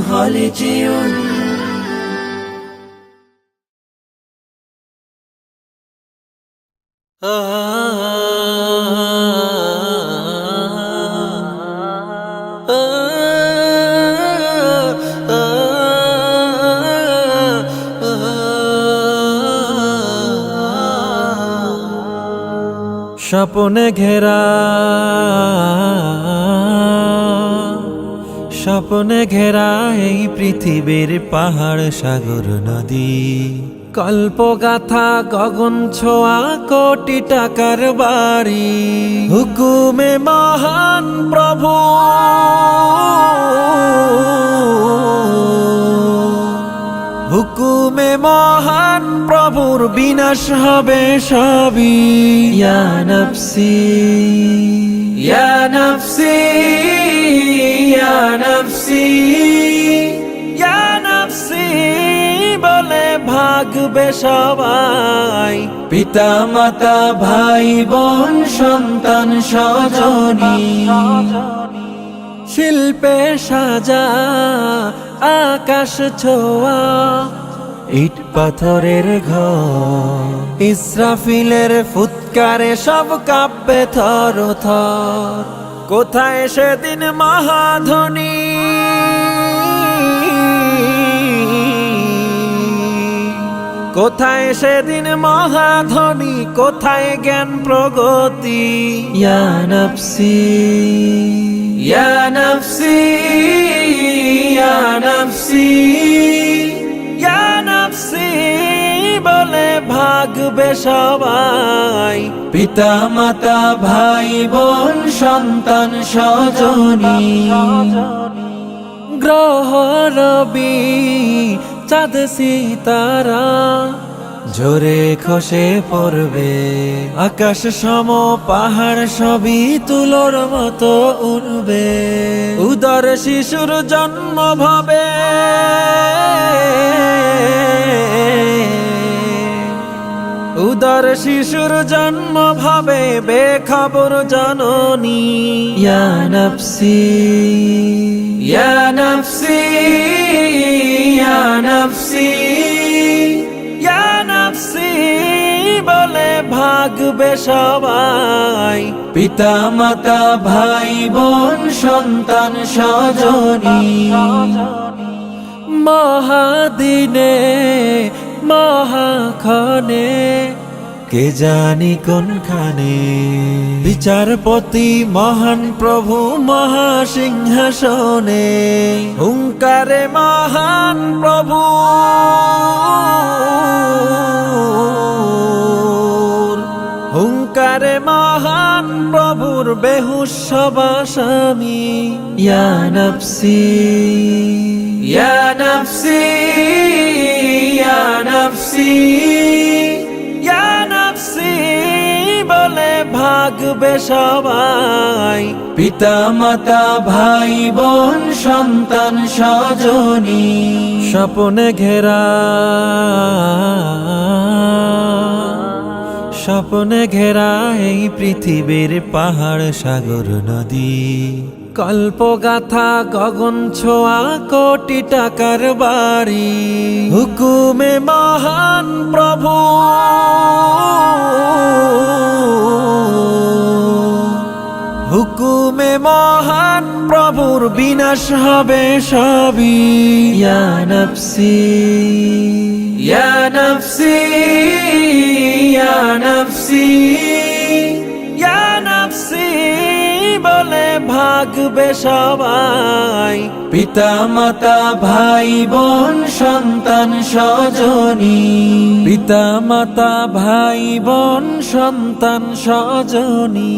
خالدون স্বপ্নে ঘেরা এই পৃথিবীর পাহাড় সাগর নদী, কল্পগাথা গগন ছোঁয়া কোটি টাকার বাড়ি, হুকুমে মহান প্রভু হুকুমে মহান প্রভুর বিনাশ হবে সবই। ইয়া নফসি ইয়া নফসি ইয়া নফসি ইয়া নফসি বলে ভাগবে সবাই, পিতা মাতা ভাই বোন সন্তান স্বজনী, শিল্পে সাজা আকাশ ছোঁয়া ইট পাথরের ঘর, ইসরাফিলের ফুৎকারে সব কাঁপবে থরথর। কোথায় সেদিন মহাধনী, কোথায় সেদিন মহাধনী, কোথায় জ্ঞান প্রগতি। ইয়া নফসি ইয়া নফসি ইয়া নফসি ইয়া নফসি বলে ভাগবে সবাই, পিতা মাতা ভাই বোন সন্তান স্বজনী, গ্রহ রবি চাঁদ সিতারা ঝরে খসে পড়বে, আকাশ সম পাহাড় সবই তুলোর মতো উড়বে, উদর শিশুর জন্ম ভাবে উদর শিশুর জন্ম ভাবে বেখবর জননী। ইয়া নফসি ইয়া নফসি ইয়া নফসি ইয়া নফসি বলে ভাগবে সবাই, পিতা মাতা ভাই বোন সন্তান স্বজনী, মহাদিনে মহাক্ষণে কে জানি কোনখানে, বিচারপতি মহান প্রভু মহাসিংহাসনে, হুঙ্কারে মহান প্রভু হুঙ্কারে মহান প্রভুর বেহুশ সবাসামি। ইয়া নফসি ইয়া নফসি ইয়া নফসি ইয়া নফসি বলে ভাগবে সবাই, পিতা মাতা ভাই বোন সন্তান স্বজনী, স্বপ্নে ঘেরা এই পৃথিবীর পাহাড় সাগর নদী, কল্পগাথা গগন ছোঁয়া কোটি টাকার বাড়ি, হুকুমে মহান প্রভু হুকুমে মহান প্রভুর বিনাশ হবে সবই। ইয়া নফসি ইয়া নফসি ইয়া নফসি ইয়া নফসি বলে ভাগবে সবাই, পিতা মাতা ভাই বোন সন্তান স্বজনী, পিতা মাতা ভাই বোন সন্তান স্বজনী।